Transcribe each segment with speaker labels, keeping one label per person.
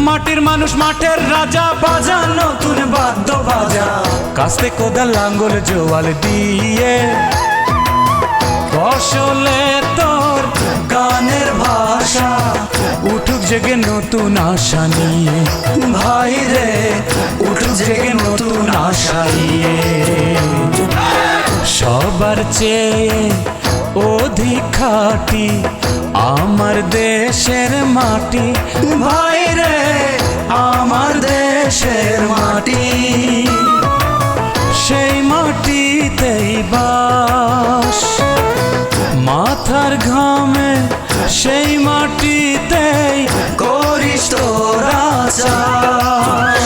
Speaker 1: মাটির মানুষ মাঠের রাজা, বাজা নতুন বাদ্য বাজা, কাস্তে কোদাল লাঙ্গল জোয়াল দিয়ে, ফসলে তোর গানের ভাষা, উঠুক জেগে নতুন আশা নিয়ে, ভাই রে উঠুক জেগে নতুন আশা নিয়ে। সবার চেয়ে অধিক খাঁটি আমার দেশের মাটি, ভাই রে আমার দেশের মাটি, সেই মাটিতেই বাস, মাথার ঘামে সেই মাটিতেই করিস তোরা চাষ।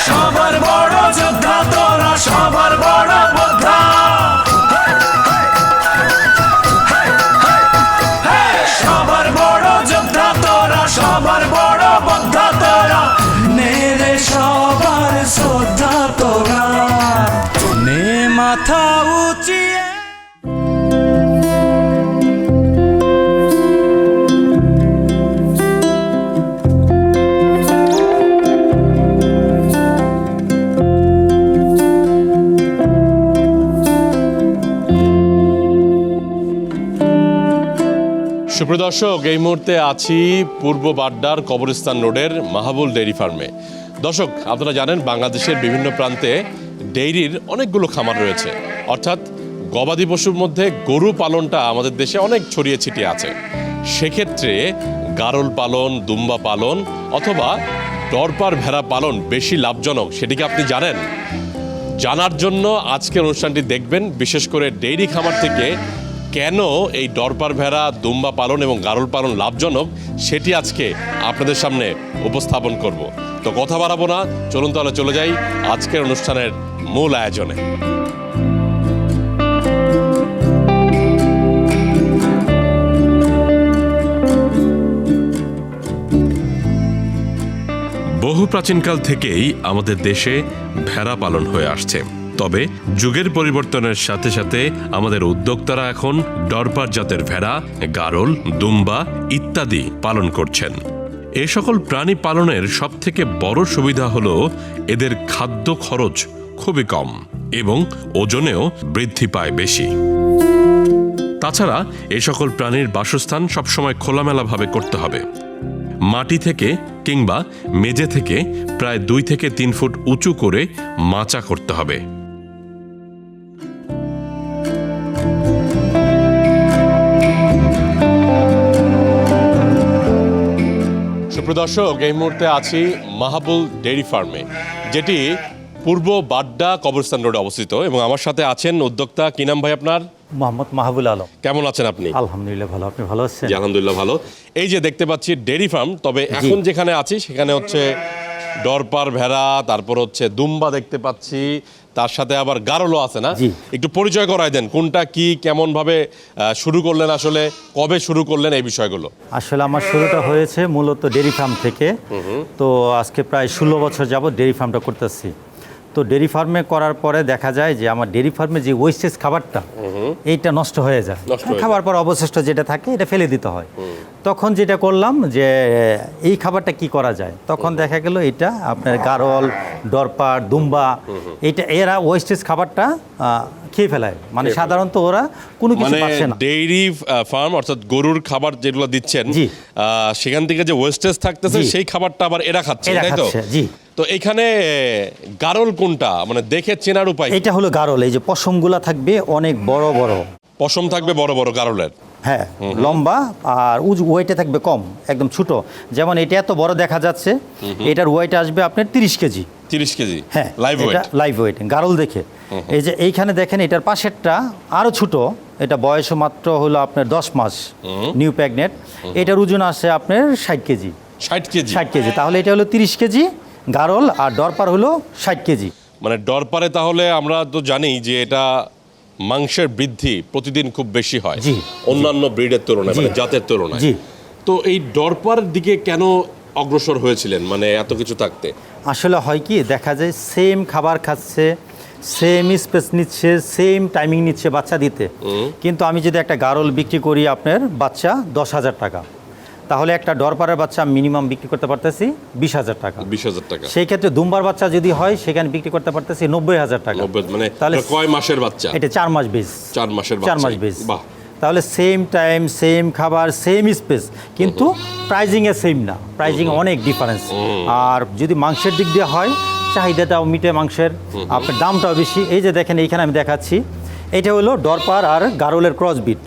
Speaker 1: সবার বড় যোদ্ধা তোরা, সবার বড় যোদ্ধা, সবার বড় যোদ্ধা তোরা, সবার বড় যোদ্ধা তোরা, নেরে সবার শ্রদ্ধা তোরা, নে মাথা উঁচিয়ে।
Speaker 2: সুপ্রিয় দর্শক, এই মুহূর্তে আছি পূর্ব বাড্ডার কবরস্থান রোডের মাহাবুল ডেইরি ফার্মে। দর্শক, আপনারা জানেন বাংলাদেশের বিভিন্ন প্রান্তে ডেইরির অনেকগুলো খামার রয়েছে, অর্থাৎ গবাদি পশুর মধ্যে গরু পালনটা আমাদের দেশে অনেক ছড়িয়ে ছিটিয়ে আছে। সেক্ষেত্রে গারল পালন, দুম্বা পালন অথবা ডরপার ভেড়া পালন বেশি লাভজনক, সেটিকে আপনি জানেন? জানার জন্য আজকের অনুষ্ঠানটি দেখবেন। বিশেষ করে ডেইরি খামার থেকে কেন এই ডরপার ভেড়া, দুম্বা পালন এবং গারল পালন লাভজনক, সেটি আজকে আপনাদের সামনে উপস্থাপন করব। তো কথা বাড়াবো না, চলুন তাহলে চলে যাই আজকের অনুষ্ঠানের মূল আয়োজনে। বহু প্রাচীনকাল থেকেই আমাদের দেশে ভেড়া পালন হয়ে আসছে। তবে যুগের পরিবর্তনের সাথে সাথে আমাদের উদ্যোক্তারা এখন ডরপার জাতের ভেড়া, গারল, দুম্বা ইত্যাদি পালন করছেন। এ সকল প্রাণী পালনের সবথেকে বড় সুবিধা হলো এদের খাদ্য খরচ খুবই কম এবং ওজনেও বৃদ্ধি পায় বেশি। তাছাড়া এ সকল প্রাণীর বাসস্থান সবসময় খোলামেলাভাবে করতে হবে। মাটি থেকে কিংবা মেঝে থেকে প্রায় 2 থেকে 3 ফুট উঁচু করে মাচা করতে হবে। সুপ্রদর্শক, এই মুহূর্তে আছি মাহাবুল ডেইরি ফার্মে, যেটি পূর্ব বাড্ডা কবরস্থান রোডে অবস্থিত, এবং আমার সাথে আছেন উদ্যোক্তা। কি নাম ভাই আপনার?
Speaker 3: মোহাম্মদ মাহবুল আলম।
Speaker 2: কেমন আছেন আপনি?
Speaker 3: আলহামদুলিল্লাহ ভালো, আপনি ভালো আছেন?
Speaker 2: জি আলহামদুলিল্লাহ ভালো। এই যে দেখতে পাচ্ছি ডেইরি ফার্ম, তবে এখন যেখানে আছি সেখানে হচ্ছে ডরপার ভেড়া, তারপর হচ্ছে দুম্বা দেখতে পাচ্ছি, তার সাথে আবার গারলও আছে না? একটু পরিচয় করায় দেন, কোনটা কি, কেমন ভাবে শুরু করলেন, আসলে কবে শুরু করলেন এই বিষয়গুলো?
Speaker 3: আসলে আমার শুরুটা হয়েছে মূলত ডেইরি ফার্ম থেকে। তো আজকে প্রায় 16 বছর যাবত ডেইরি ফার্মটা করতেছি। তো ডেইরি ফার্মে করার পরে দেখা যায় যে আমার ডেইরি ফার্মে যে ওয়েস্টেজ খাবারটা এইটা নষ্ট হয়ে যায়, খাবার পর অবশিষ্ট যেটা থাকে এটা ফেলে দিতে হয়। তখন যেটা করলাম যে এই খাবারটা কি করা যায়, তখন দেখা গেল এটা আপনার গারল, ডরপার, দুম্বা এইটা এরা ওয়েস্টেজ খাবারটা খেয়ে ফেলায়, মানে সাধারণত ওরা কোনো কিছু পাচ্ছে না।
Speaker 2: ডেইরি ফার্ম অর্থাৎ গরুর খাবার যেগুলো দিচ্ছেন, সেখান থেকে যে ওয়েস্টেজ থাকতেছে সেই খাবারটা আবার এরা খাচ্ছে, তাই তো?
Speaker 3: জি।
Speaker 2: তো এখানে গারল কোনটা, মানে দেখে চেনার উপায়?
Speaker 3: এটা হলো গারল, এই যে পশমগুলা থাকবে অনেক বড় বড়
Speaker 2: পশম থাকবে বড় বড় গারলের,
Speaker 3: হ্যাঁ, লম্বা, আর ওয়েটে থাকবে কম, একদম ছোট। যেমন এটা এত বড় দেখা যাচ্ছে, এটার ওয়েট আসবে আপনার 30 কেজি। 30 কেজি? হ্যাঁ, লাইভ ওয়েট গারল দেখে। এই যে এইখানে দেখেন এটার পাশেরটা আরো ছোট, এটা বয়স মাত্র হলো আপনার 10 মাস, নিউ প্রেগনেন্ট। এটার ওজন আসে আপনার 60 কেজি। 60 কেজি, তাহলে এটা হলো 30 কেজি গারল, আর ডরপার হলো 60 কেজি।
Speaker 2: মানে ডরপারে তাহলে আমরা তো জানি যে এটা মাংসের বৃদ্ধি প্রতিদিন খুব বেশি হয় অন্যান্য ব্রিডের তুলনায়, মানে জাতের তুলনায়। তো এই ডরপার দিকে কেন অগ্রসর হয়েছিলেন, মানে এত কিছু থাকতে?
Speaker 3: আসলে হয় কি, দেখা যায় সেম খাবার খাচ্ছে, সেম স্পেস নিচ্ছে, সেম টাইমিং নিচ্ছে বাচ্চা দিতে। কিন্তু আমি যদি একটা গারল বিক্রি করি আপনার বাচ্চা 10,000 টাকা, তাহলে একটা ডরপারের বাচ্চা মিনিমাম বিক্রি করতে পারতেছি 20,000 টাকা।
Speaker 2: 20,000 টাকা।
Speaker 3: সেই ক্ষেত্রে দুম্বার বাচ্চা যদি হয় সেখানে বিক্রি করতে পারতেছি 90,000 টাকা।
Speaker 2: মানে
Speaker 3: তাহলে
Speaker 2: এটা কয় মাসের বাচ্চা?
Speaker 3: এটা 4 মাস বেস।
Speaker 2: 4 মাসের
Speaker 3: 4 মাস
Speaker 2: বাচ্চা।
Speaker 3: বেস।
Speaker 2: বাহ।
Speaker 3: তাহলে সেম টাইম, সেম খাবার, সেম স্পেস, কিন্তু প্রাইজিংয়ে সেম না, প্রাইজিং অনেক ডিফারেন্স। আর যদি মাংসের দিক দিয়ে হয়, চাহিদাটাও মিটে মাংসের, আপনার দামটাও বেশি। এই যে দেখেন এইখানে আমি দেখাচ্ছি, এটা হলো ডরপার আর গারলের ক্রসবিট।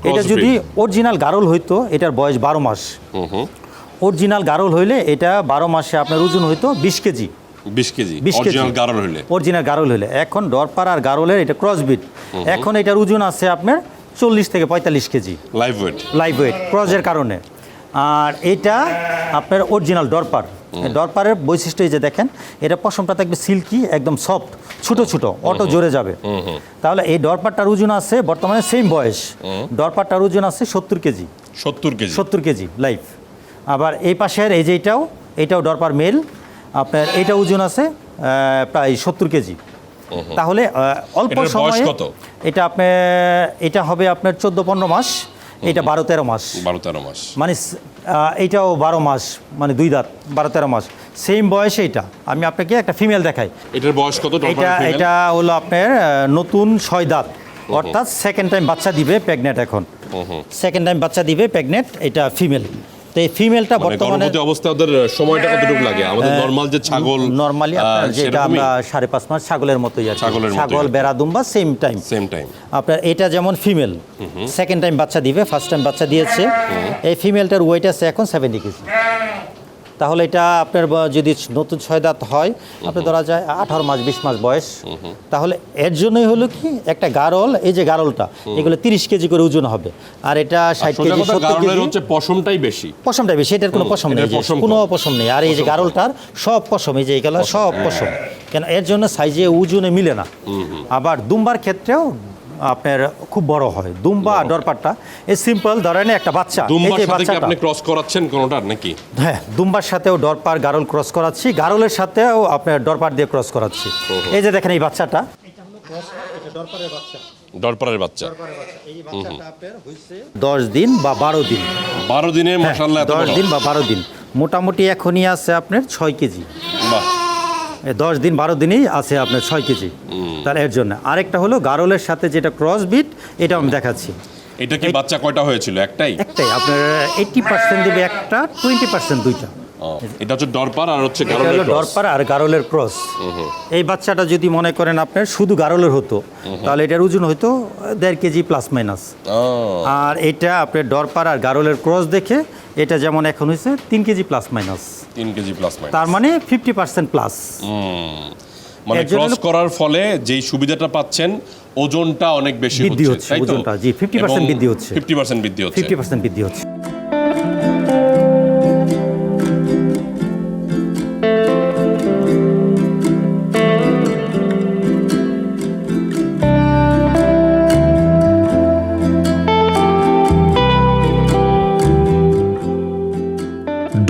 Speaker 3: এটা যদি অরিজিনাল গারল হইতো এটার বয়স 12 মাস। অরিজিনাল গারল হইলে এটা 12 মাসে আপনার ওজন হইতো 20 কেজি।
Speaker 2: 20 কেজি
Speaker 3: 20 কেজি
Speaker 2: অরিজিনাল গারল হইলে।
Speaker 3: অরিজিনাল গারল হইলে। এখন ডরপার আর গারলের এটা ক্রসবিট, এখন এটার ওজন আছে আপনার 40 থেকে 45 kg
Speaker 2: live weight.
Speaker 3: Live weight ক্রসের কারণে। আর এটা আপনার অরিজিনাল ডরপার। ডরপারের বৈশিষ্ট্য এই যে দেখেন, এটা পশমটা থাকবে সিল্কি, একদম সফট, ছোট ছোট, অটো জোরে যাবে। তাহলে এই ডরপারটার ওজন আছে বর্তমানে সেম বয়স, ডরপারটার ওজন আছে 70 কেজি।
Speaker 2: 70 কেজি।
Speaker 3: 70 KG live. আবার এই পাশের এই যে এটাও ডরপার মেল, আপনার এটা ওজন আছে প্রায় 70 কেজি। তাহলে অল্প
Speaker 2: এটার বয়স
Speaker 3: সময়ে
Speaker 2: কত?
Speaker 3: এটা আপনার এটা হবে আপনার 14-15 মাস, এটা 12-13 মাস।
Speaker 2: 12-13 মাস
Speaker 3: মানে এইটাও 12 মাস, মানে 2 দাঁত, 12-13 মাস সেম বয়সে। এটা আমি আপনাকে একটা ফিমেল দেখাই।
Speaker 2: এটার বয়স কত?
Speaker 3: এটা হলো আপনার নতুন 6 দাঁত, অর্থাৎ সেকেন্ড টাইম বাচ্চা দিবে, প্রেগনেন্ট। এখন সেকেন্ড টাইম বাচ্চা দিবে, প্রেগনেন্ট, এটা ফিমেল। তো এই ফিমেলটা বর্তমানে
Speaker 2: গর্ভবতী অবস্থায় ওদের সময়টা কতটুকু লাগে? আমাদের নরমাল যে ছাগল
Speaker 3: নরমালি আপনার যেটা আমরা 5.5 মাস ছাগলের মতোই আছে, ছাগল বেড়া দুম্বা সেম টাইম। আপনার এটা যেমন ফিমেল সেকেন্ড টাইম বাচ্চা দিবে, ফার্স্ট টাইম বাচ্চা দিয়েছে। এই ফিমেলটার ওয়েট আছে এখন 70 কেজি। তাহলে এটা আপনার যদি নতুন 6 দাঁত হয়, আপনার ধরা যায় 18 মাস 20 মাস বয়স। তাহলে এর জন্যই হলো কি, একটা গারল, এই যে গারলটা, এগুলো 30 কেজি করে ওজন হবে। আর এটা 60 কেজি 70 কেজি।
Speaker 2: হচ্ছে পশমটাই বেশি।
Speaker 3: পশমটাই বেশি, এটার কোনো পশম নেই, কোনো পশম নেই। আর এই যে গারলটার সব পশম, এই যে এগুলো সব পশম। কেন এর জন্য সাইজে ওজনে মিলে না। আবার দুম্বার ক্ষেত্রেও আপনার খুব বড় হয়। দুম্বা আর ডরপারটা এই সিম্পল ধরেন একটা বাচ্চা,
Speaker 2: দুম্বার সাথে কি আপনি ক্রস করাচ্ছেন কোনটার নাকি?
Speaker 3: হ্যাঁ, দুম্বার সাথেও ডরপার গারল ক্রস করাচ্ছি, গারলের সাথেও আপনার ডরপার দিয়ে ক্রস করাচ্ছি। এই যে দেখেন এই বাচ্চাটা, এটা হলো ক্রস, এটা ডরপারের বাচ্চা।
Speaker 2: ডরপারের বাচ্চা।
Speaker 3: এই বাচ্চাটা আপনার হইছে 10 দিন বা 12 দিন।
Speaker 2: 12 দিনে মাশাআল্লাহ এত বড়।
Speaker 3: 10 দিন বা 12 দিন মোটামুটি এখনই আছে আপনার 6 কেজি।
Speaker 2: বাহ।
Speaker 3: 10 দিন 12 দিনেই আছে আপনার 6 কেজি। তার এর জন্য আরেকটা হলো গারলের সাথে যেটা ক্রস বিট, এটা আমি দেখাচ্ছি।
Speaker 2: এটা কি বাচ্চা কয়টা হয়েছিল? একটাই
Speaker 3: আপনার 80% দিবে একটা, 20% দুইটা।
Speaker 2: এটা হচ্ছে ডরপার আর হচ্ছে
Speaker 3: এটা হলো ডরপার আর গারলের ক্রস। এই বাচ্চাটা যদি মনে করেন আপনার শুধু গারলের হতো, তাহলে এটার ওজন হতো 1.5 কেজি প্লাস মাইনাস। আর এটা আপনার ডরপার আর গারলের ক্রস দেখে এটা যেমন এখন হয়েছে 3 KG plus minus.
Speaker 2: 3 KG plus minus,
Speaker 3: তার মানে 50% প্লাস।
Speaker 2: মানে ক্রস করার ফলে যেই সুবিধাটা পাচ্ছেন, ওজনটা অনেক বেশি
Speaker 3: হচ্ছে, ওজনটা জি 50% বৃদ্ধি হচ্ছে।
Speaker 2: 50% বৃদ্ধি হচ্ছে।
Speaker 3: 50% বৃদ্ধি হচ্ছে।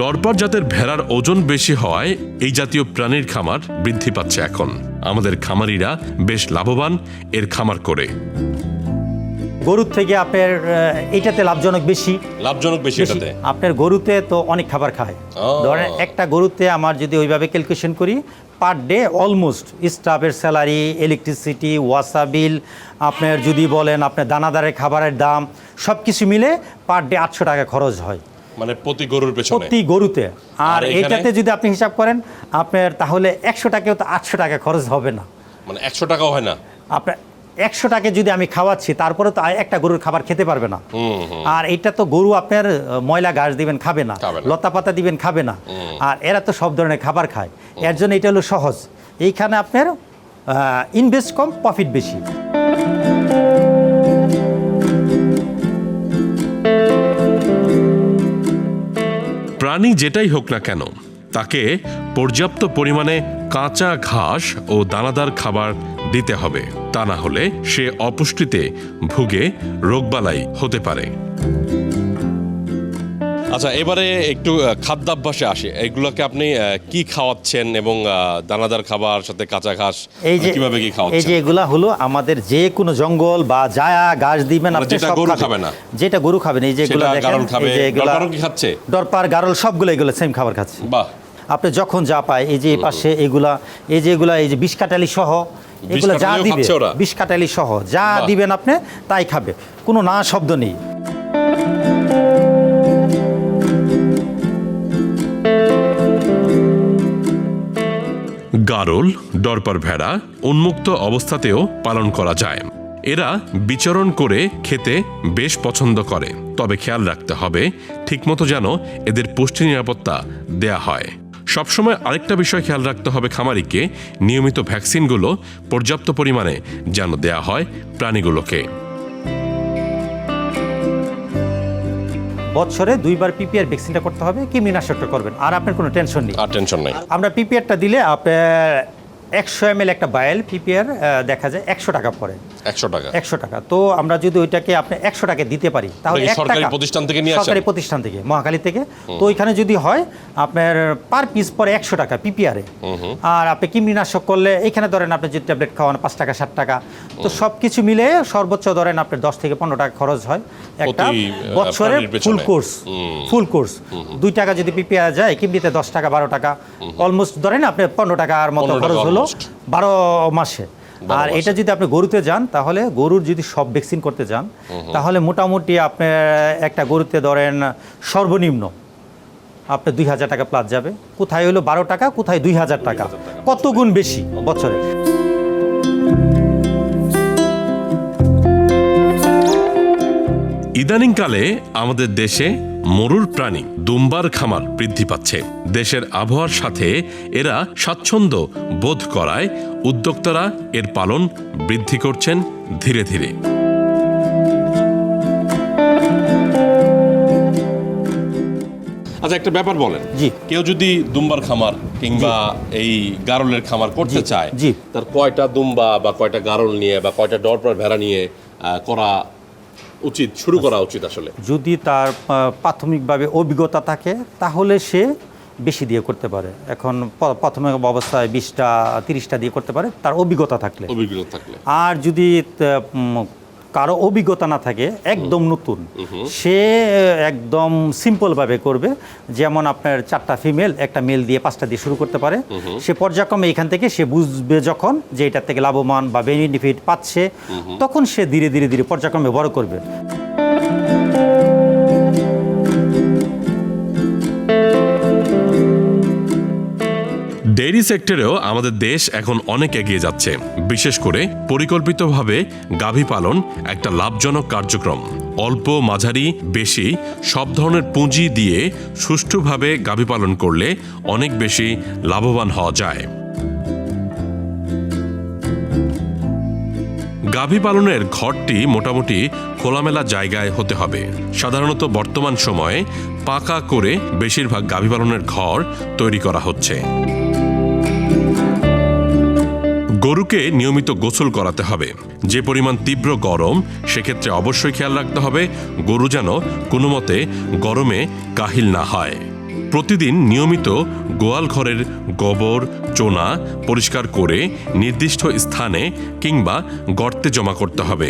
Speaker 2: ডরপার জাতের ভেড়ার ওজন বেশি হওয়ায় এই জাতীয় প্রাণীর খামার বৃদ্ধি পাচ্ছে। এখন আমাদের খামারিরা বেশ লাভবান এর খামার করে।
Speaker 3: গরুর থেকে আপনার এটাতে লাভজনক বেশি।
Speaker 2: এটাতে
Speaker 3: আপনার গরুতে তো অনেক খাবার খায়। ধরেন একটা গরুতে আমার যদি ওইভাবে ক্যালকুলেশন করি, পার ডে অলমোস্ট স্টাফের স্যালারি, ইলেকট্রিসিটি, ওয়াসা বিল, আপনার যদি বলেন আপনার দানাদারের খাবারের দাম সব কিছু মিলে পার ডে 800 টাকা খরচ হয়,
Speaker 2: মানে প্রতি গরুর পেছনে,
Speaker 3: প্রতি গরুতে। আর এটাতে যদি আপনি হিসাব করেন আপনার, তাহলে 100 টাকাও তো 800 টাকা খরচ হবে না,
Speaker 2: মানে 100 টাকাও হয় না।
Speaker 3: আপনার 100 টাকা যদি আমি খাওয়াচ্ছি, তারপরে তো একটা গরুর খাবার খেতে পারবে না। আর এটা তো গরু আপনার ময়লা ঘাস দিবেন খাবে না, লতা পাতা দিবেন খাবে না। আর এরা তো সব ধরনের খাবার খায়, এর জন্য এটা হলো সহজ। এইখানে আপনার ইনভেস্ট কম, প্রফিট বেশি।
Speaker 2: প্রাণী যেটাই হোক না কেন, তাকে পর্যাপ্ত পরিমাণে কাঁচা ঘাস ও দানাদার খাবার দিতে হবে, তা না হলে সে অপুষ্টিতে ভুগে রোগবালাই হতে পারে। আচ্ছা, এবারে একটু খাদ্যাভ্যাসে আসে। এগুলোকে আপনি কি খাওয়াচ্ছেন এবং দানাদার খাবার সাথে কাঁচা ঘাস কিভাবে কি
Speaker 3: এই
Speaker 2: খাওয়াচ্ছেন?
Speaker 3: যে এগুলা হলো আমাদের যে কোনো জঙ্গল বা যা ঘাস দিবেন আপনি
Speaker 2: যেটা
Speaker 3: সব
Speaker 2: গরু
Speaker 3: খাবে।
Speaker 2: খাবে না।
Speaker 3: যেটা গরু খাবে না, এই যে এগুলো
Speaker 2: সেটা
Speaker 3: দেখেন,
Speaker 2: গারল খাবে,
Speaker 3: এই যে এগুলা
Speaker 2: ডরপারও কি খাচ্ছে?
Speaker 3: ডরপার গারল সবগুলো এগুলো সেম খাবার খাচ্ছে।
Speaker 2: বাহ,
Speaker 3: আপনি যখন যা পায়, এই যে পাশে এগুলা, এই যে এগুলা, এই যে বিষ কাটালি সহ এগুলো যা
Speaker 2: কাটালিও
Speaker 3: দিবে,
Speaker 2: খাচ্ছে ওরা?
Speaker 3: বিষ কাটালি সহ যা
Speaker 2: বাহ।
Speaker 3: দিবেন আপনি তাই খাবে, কোনো না শব্দ নেই।
Speaker 2: গারল, ডরপার ভেড়া উন্মুক্ত অবস্থাতেও পালন করা যায়। এরা বিচরণ করে খেতে বেশ পছন্দ করে, তবে খেয়াল রাখতে হবে ঠিকমতো যেন এদের পুষ্টি নিরাপত্তা দেয়া হয়। সবসময় আরেকটা বিষয় খেয়াল রাখতে হবে, খামারিকে নিয়মিত ভ্যাকসিনগুলো পর্যাপ্ত পরিমাণে যেন দেয়া হয় প্রাণীগুলোকে।
Speaker 3: বছরে 2 বার পিপিআর ভ্যাকসিনটা করতে হবে, কৃমিনাশকটা করবেন, আর আপনার কোনো টেনশন নেই।
Speaker 2: আর টেনশন নাই।
Speaker 3: আমরা পিপিআরটা দিলে আপনার 100 ml একটা বায়াল পিপিআর দেখা যায় 100 টাকা পড়ে।
Speaker 2: 100 টাকা?
Speaker 3: 100 টাকা। তো আমরা যদি ওইটাকে আপনি 100 টাকা দিতে পারি, তাহলে
Speaker 2: ওটা কি
Speaker 3: 1
Speaker 2: সরকারি
Speaker 3: টাকা
Speaker 2: প্রতিষ্ঠান থেকে নিয়ে আসেন?
Speaker 3: সরকারি প্রতিষ্ঠান থেকে, মহাখালী থেকে। তো ওইখানে যদি হয় আপনার পার পিস পরে 100 টাকা পিপিআরে। আর আপনি কৃমিনাশক করলে এখানে ধরেন আপনি যদি ট্যাবলেট খাওয়ান 5 টাকা 7 টাকা, তো সব কিছু মিলে সর্বোচ্চ ধরেন আপনার 10 থেকে 15 টাকা খরচ হয় একটা বছরের ফুল কোর্স। ফুল কোর্স 2 টাকা যদি পিপিআর যায়, কৃমিতে 10 টাকা 12 টাকা, অলমোস্ট ধরেন আপনি 15 টাকার মতো
Speaker 2: 15
Speaker 3: খরচ
Speaker 2: টাকা
Speaker 3: হলো
Speaker 2: almost।
Speaker 3: 12 মাসে। আর এটা যদি আপনি গরুতে যান, তাহলে গরুর যদি সব ভ্যাকসিন করতে যান, তাহলে মোটামুটি আপনার একটা গরুতে ধরেন সর্বনিম্ন আপনার 2000 টাকা প্লাস যাবে। কোথায় হলো 12 টাকা, কোথায় 2000 টাকা, কত গুণ বেশি বছরে।
Speaker 2: ইদানিংকালে আমাদের দেশে মরুর প্রাণী দুম্বার খামার বৃদ্ধি পাচ্ছে। দেশের আবহাওয়ার সাথে এরা স্বাচ্ছন্দ্য বোধ করায় উদ্যোক্তারা এর পালন বৃদ্ধি করছেন ধীরে ধীরে। আচ্ছা, একটা ব্যাপার বলেন,
Speaker 3: জি।
Speaker 2: কেউ যদি দুম্বার খামার কিংবা এই গারলের খামার করতে চায়,
Speaker 3: জি।
Speaker 2: তার কয়টা দুম্বা বা কয়টা গারল নিয়ে বা কয়টা ডরপার ভেড়া নিয়ে করা উচিত, শুরু করা উচিত আসলে?
Speaker 3: যদি তার প্রাথমিকভাবে অভিজ্ঞতা থাকে, তাহলে সে বেশি দিয়ে করতে পারে। এখন প্রাথমিক অবস্থায় 20টা 30টা দিয়ে করতে পারে, তার অভিজ্ঞতা থাকলে।
Speaker 2: অভিজ্ঞতা থাকলে।
Speaker 3: আর যদি কারো অভিজ্ঞতা না থাকে, একদম নতুন, সে একদম সিম্পলভাবে করবে। যেমন আপনার 4টা ফিমেল, একটা মেল দিয়ে 5টা দিয়ে শুরু করতে পারে। সে পর্যায়ক্রমে এখান থেকে সে বুঝবে যখন যে এটার থেকে লাভবান বা বেনিফিট পাচ্ছে, তখন সে ধীরে ধীরে ধীরে পর্যায়ক্রমে বড় করবে।
Speaker 2: ডেইরি সেক্টরেও আমাদের দেশ এখন অনেক এগিয়ে যাচ্ছে। বিশেষ করে পরিকল্পিতভাবে গাভী পালন একটা লাভজনক কার্যক্রম। অল্প, মাঝারি, বেশি সব ধরনের পুঁজি দিয়ে সুষ্ঠুভাবে গাভী পালন করলে অনেক বেশি লাভবান হওয়া যায়। গাভী পালনের ঘরটি মোটামুটি খোলামেলা জায়গায় হতে হবে। সাধারণত বর্তমান সময়ে পাকা করে বেশিরভাগ গাভী পালনের ঘর তৈরি করা হচ্ছে। গরুকে নিয়মিত গোসল করাতে হবে। যে পরিমাণ তীব্র গরম, সেক্ষেত্রে অবশ্যই খেয়াল রাখতে হবে গরু যেন কোনো মতে গরমে কাহিল না হয়। প্রতিদিন নিয়মিত গোয়াল ঘরের গোবর, চোনা পরিষ্কার করে নির্দিষ্ট স্থানে কিংবা গর্তে জমা করতে হবে।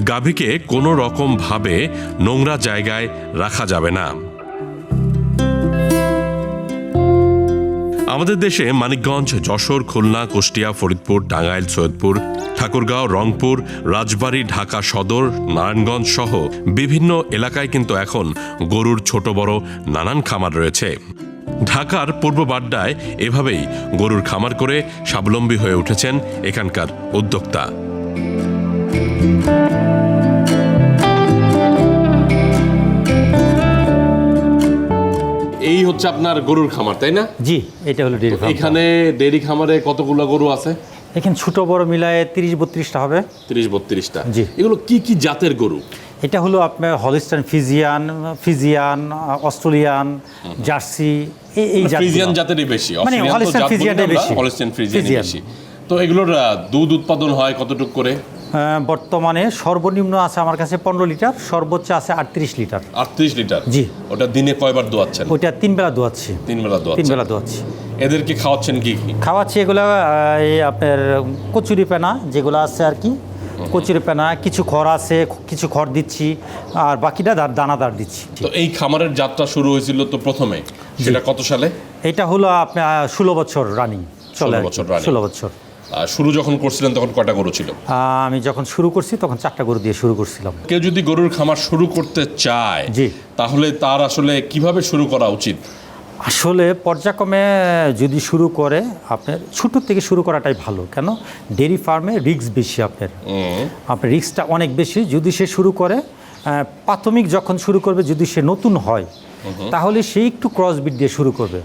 Speaker 2: গাভীকে কোনো রকম ভাবে নোংরা জায়গায় রাখা যাবে না। আমাদের দেশে মানিকগঞ্জ, যশোর, খুলনা, কুষ্টিয়া, ফরিদপুর, টাঙ্গাইল, সৈয়দপুর, ঠাকুরগাঁও, রংপুর, রাজবাড়ী, ঢাকা সদর, নারায়ণগঞ্জ সহ বিভিন্ন এলাকায় কিন্তু এখন গরুর ছোট বড় নানান খামার রয়েছে। ঢাকার পূর্ব বাড্ডায় এভাবেই গরুর খামার করে স্বাবলম্বী হয়ে উঠেছেন এখানকার উদ্যোক্তা। এই হচ্ছে আপনার গরুর খামার, তাই না?
Speaker 3: জি, এটা হলো ডেইরি ফার্ম।
Speaker 2: এখানে ডেইরি খামারে কতগুলো গরু আছে?
Speaker 3: এখানে ছোট বড় মিলায় 30-32টা হবে।
Speaker 2: 30-32টা।
Speaker 3: জি।
Speaker 2: এগুলো কি কি জাতের গরু?
Speaker 3: এটা হলো আপনার হলিস্টাইন ফিজিয়ান, অস্ট্রেলিয়ান, জার্সি, এই
Speaker 2: ফ্রিজিয়ান জাতেরই বেশি।
Speaker 3: মানে হলিস্টাইন ফিজিয়ানটাই বেশি।
Speaker 2: হলিস্টাইন ফ্রিজিয়ানই বেশি। তো এগুলোর দুধ উৎপাদন হয় কতটুকু করে?
Speaker 3: বর্তমানে সর্বনিম্ন আছে আমার কাছে 15 লিটার, সর্বোচ্চ আছে 38 লিটার।
Speaker 2: 38 লিটার?
Speaker 3: জি।
Speaker 2: ওটা দিনে কয়বার দোয়াচ্ছেন?
Speaker 3: ওইটা 3 বেলা দোয়াচ্ছি।
Speaker 2: 3 বেলা
Speaker 3: তিন
Speaker 2: দোয়াচ্ছেন?
Speaker 3: বেলা দোয়াচ্ছি।
Speaker 2: এদেরকে খাওয়াচ্ছেন কি কি?
Speaker 3: খাওয়াচ্ছি এগুলো এই আপনার কচুরি পেনা যেগুলো আছে আর কি, কচুরি পেনা, কিছু খড় আছে, কিছু খড় দিচ্ছি, আর বাকিটা দানাদার দিচ্ছি।
Speaker 2: তো এই খামারের যাত্রা শুরু হয়েছিল তো প্রথমে, সেটা কত সালে?
Speaker 3: এটা হলো আপনার 16 বছর রানিং চলে।
Speaker 2: 16 বছর running।
Speaker 3: 16 বছর।
Speaker 2: শুরু যখন করছিলেন তখন কয়টা গরু ছিল?
Speaker 3: আমি যখন শুরু করছি তখন 4টা গরু দিয়ে শুরু করছিলাম।
Speaker 2: কেউ যদি গরুর খামার শুরু করতে চায়,
Speaker 3: জি।
Speaker 2: তাহলে তার আসলে কিভাবে শুরু করা উচিত?
Speaker 3: আসলে পর্যায়ক্রমে যদি শুরু করে, আপনার ছোটো থেকে শুরু করাটাই ভালো। কেন? ডেয়ারি ফার্মে রিস্ক বেশি, আপনার রিস্কটা অনেক বেশি। যদি সে শুরু করে, প্রাথমিক যখন শুরু করবে, যদি সে নতুন হয় তাহলে সে একটু ক্রসবিট দিয়ে শুরু করবে।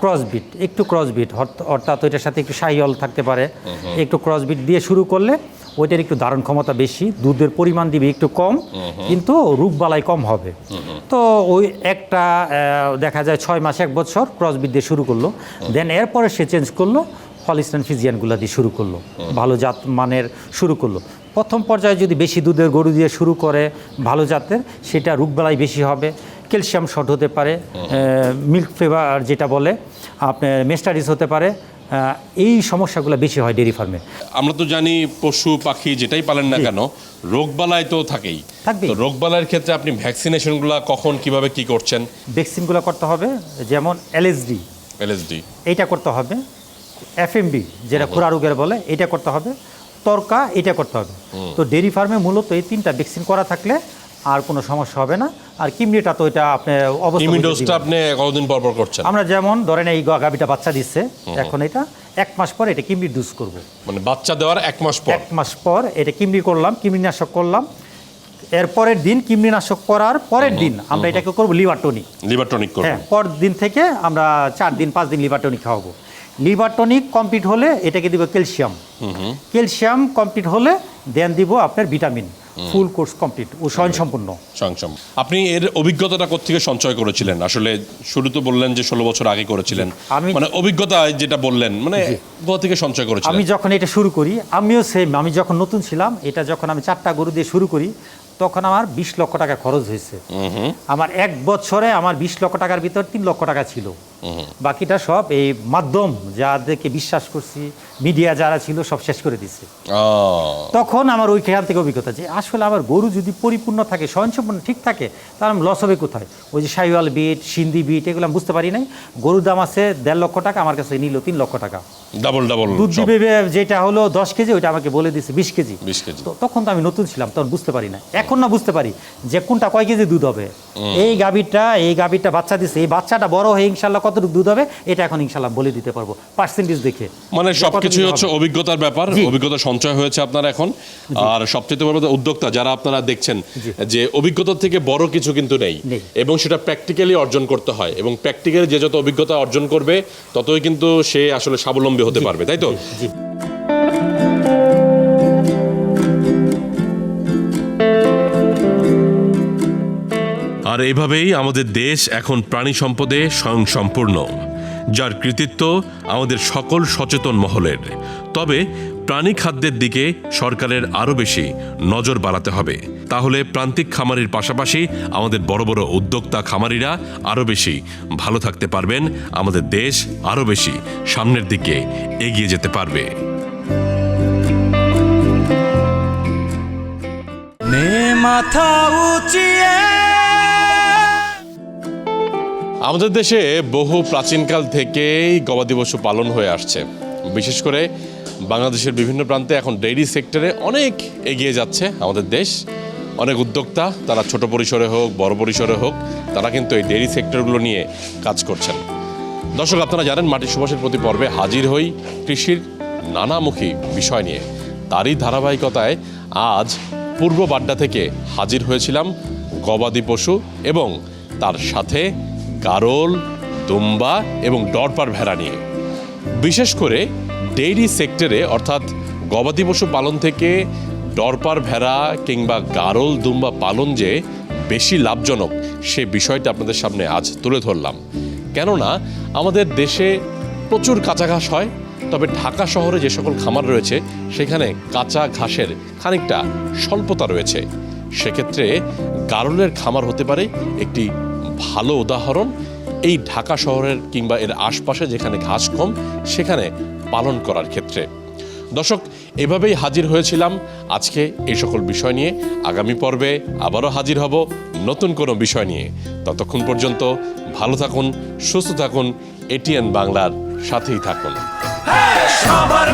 Speaker 3: ক্রসবিট একটু ক্রসবিট অর্থাৎ ওইটার সাথে একটু শাহিওয়াল থাকতে পারে, একটু ক্রসবিট দিয়ে শুরু করলে ওইটার একটু ধারণ ক্ষমতা বেশি, দুধের পরিমাণ দিবে একটু কম, কিন্তু রোগবালাই কম হবে। তো ওই একটা দেখা যায় 6 মাস 1 বছর ক্রসবিট দিয়ে শুরু করলো, দেন এরপরে সে চেঞ্জ করলো হলিস্টাইন ফ্রিজিয়ানগুলো দিয়ে শুরু করলো, ভালো জাত মানের শুরু করলো। প্রথম পর্যায়ে যদি বেশি দুধের গরু দিয়ে শুরু করে ভালো জাতের, সেটা রোগবালাই বেশি হবে, ক্যালসিয়াম শর্ট হতে পারে, মিল্ক ফ্লেভার যেটা বলে আপনার মেস্টারিস হতে পারে। এই সমস্যাগুলো বেশি হয় ডেয়ারি ফার্মে।
Speaker 2: আমরা তো জানি পশু পাখি যেটাই পালেন না কেন, রোগবালাই তো থাকেই। তো রোগবালাইয়ের ক্ষেত্রে আপনি ভ্যাকসিনেশনগুলো কখন কিভাবে কি করছেন?
Speaker 3: ভ্যাকসিনগুলো করতে হবে, যেমন এলএসডি এইটা করতে হবে, এফএমবি যেটা খুরা রোগের বলে এটা করতে হবে, তরকা এটা করতে হবে। তো ডেয়ারি ফার্মে মূলত এই 3টা ভ্যাকসিন করা থাকলে আর কোনো সমস্যা হবে না। আর কিমনিটা তো এটা আপনি
Speaker 2: অবশ্যই আপনি কতদিন পর পর করছেন?
Speaker 3: আমরা যেমন ধরেন এই গাভীটা বাচ্চা দিচ্ছে, এখন এটা 1 মাস পর এটা কিমনি ডোজ করব।
Speaker 2: মানে বাচ্চা দেওয়ার 1 মাস পর?
Speaker 3: 1 মাস পর এটা কিমনি করলাম, কিমনিনাশক করলাম, এর পরের দিন কিমনিনাশক করার পরের দিন আমরা এটাকে করব লিভার টনিক করব। হ্যাঁ, পর দিন থেকে আমরা 4 দিন 5 দিন লিভার টনিক খাওয়াবো। লিভার টনিক কমপ্লিট হলে এটাকে দিব ক্যালসিয়াম কমপ্লিট হলে দেন দিব আপনার ভিটামিন। ফুল কোর্স কমপ্লিট ও স্বয়ংসম্পূর্ণ।
Speaker 2: আপনি এর অভিজ্ঞতাটা কোত্থেকে সঞ্চয় করেছিলেন? আসলে শুরু তো বললেন যে 16 বছর আগে করেছিলেন, মানে অভিজ্ঞতা যেটা বললেন, মানে কোথা থেকে সঞ্চয় করেছিলেন?
Speaker 3: আমি যখন এটা শুরু করি, আমিও সেম, আমি যখন নতুন ছিলাম, এটা যখন আমি 4টা গরু দিয়ে শুরু করি, তখন আমার 20 লক্ষ টাকা খরচ হয়েছে। আমার 1 বছরে আমার 20 লক্ষ টাকার ভিতর 3 লক্ষ টাকা ছিল, বাকিটা সব এই মাধ্যম যাদেরকে বিশ্বাস করছি, মিডিয়া যারা ছিল, সব শেষ করে দিছে। তখন আমার ওইখান থেকে অভিজ্ঞতা যে আসলে আমার গরু যদি পরিপূর্ণ থাকে, স্বয়ংসম্পূর্ণ ঠিক থাকে, তাহলে লস হবে কোথায়? ওই যে শাহিওয়াল বিট, সিন্ধি বিট, এগুলো আমি বুঝতে পারি নাই। গরুর দাম আছে 1.5 লক্ষ টাকা, আমার কাছে নিল 3 লক্ষ টাকা।
Speaker 2: ডাবল
Speaker 3: দুধ দিবে যেটা হলো 10 কেজি, ওইটা আমাকে বলে দিছে 20 কেজি। তো তখন তো আমি নতুন ছিলাম, তখন বুঝতে পারি না। এখন না বুঝতে পারি যে কোনটা কয় কেজি দুধ হবে। এই গাভীরটা বাচ্চা দিছে, এই বাচ্চাটা বড় হয়ে ইনশাল্লাহ কতটুকু দুধ হবে, এটা এখন ইনশাল্লাহ বলে দিতে পারবো পার্সেন্টেজ দেখে।
Speaker 2: মানে সবকিছুই হচ্ছে অভিজ্ঞতার ব্যাপার, অভিজ্ঞতা সঞ্চয় হয়েছে আপনার এখন। আর সবচেয়ে বড় উদ্যোক্তা যারা আপনারা দেখছেন, যে অভিজ্ঞতা থেকে বড় কিছু কিন্তু নেই, এবং সেটা প্র্যাকটিক্যালি অর্জন করতে হয়, এবং প্র্যাকটিক্যালি যে যত অভিজ্ঞতা অর্জন করবে ততই কিন্তু সে আসলে স্বাবলম্বী হতে পারবে, তাই তো? আর এইভাবেই আমাদের দেশ এখন প্রাণী সম্পদে স্বয়ংসম্পূর্ণ, যার কৃতিত্ব আমাদের সকল সচেতন মহলের। তবে প্রাণী খাদ্যের দিকে সরকারের আরও বেশি নজর বাড়াতে হবে, তাহলে প্রান্তিক খামারির পাশাপাশি আমাদের বড় বড় উদ্যোক্তা খামারিরা আরও বেশি ভালো থাকতে পারবেন, আমাদের দেশ আরও বেশি সামনের দিকে এগিয়ে যেতে পারবে।
Speaker 1: মাথা উঁচিয়ে
Speaker 2: আমাদের দেশে বহু প্রাচীনকাল থেকেই গবাদি পশু পালন হয়ে আসছে। বিশেষ করে বাংলাদেশের বিভিন্ন প্রান্তে এখন ডেইরি সেক্টরে অনেক এগিয়ে যাচ্ছে আমাদের দেশ। অনেক উদ্যোক্তা, তারা ছোট পরিসরে হোক বড় পরিসরে হোক, তারা কিন্তু এই ডেইরি সেক্টরগুলো নিয়ে কাজ করছেন। দর্শক, আপনারা জানেন মাটির সুবাসের প্রতি পর্বে হাজির হই কৃষির নানামুখী বিষয় নিয়ে। তারই ধারাবাহিকতায় আজ পূর্ব বাড্ডা থেকে হাজির হয়েছিলাম গবাদি পশু এবং তার সাথে গারল, দুম্বা এবং ডরপার ভেড়া নিয়ে। বিশেষ করে ডেইরি সেক্টরে অর্থাৎ গবাদি পশু পালন থেকে ডরপার ভেড়া কিংবা গারল, দুম্বা পালন যে বেশি লাভজনক, সে বিষয়টা আপনাদের সামনে আজ তুলে ধরলাম। কেননা আমাদের দেশে প্রচুর কাঁচা ঘাস হয়, তবে ঢাকা শহরে যে সকল খামার রয়েছে সেখানে কাঁচা ঘাসের খানিকটা স্বল্পতা রয়েছে। সেক্ষেত্রে গারলের খামার হতে পারে একটি ভালো উদাহরণ এই ঢাকা শহরের কিংবা এর আশপাশে যেখানে ঘাস কম সেখানে পালন করার ক্ষেত্রে। দর্শক, এভাবেই হাজির হয়েছিলাম আজকে এই সকল বিষয় নিয়ে। আগামী পর্বে আবারও হাজির হব নতুন কোনো বিষয় নিয়ে। ততক্ষণ পর্যন্ত ভালো থাকুন, সুস্থ থাকুন, এটিএন বাংলার সাথেই থাকুন।
Speaker 1: সবার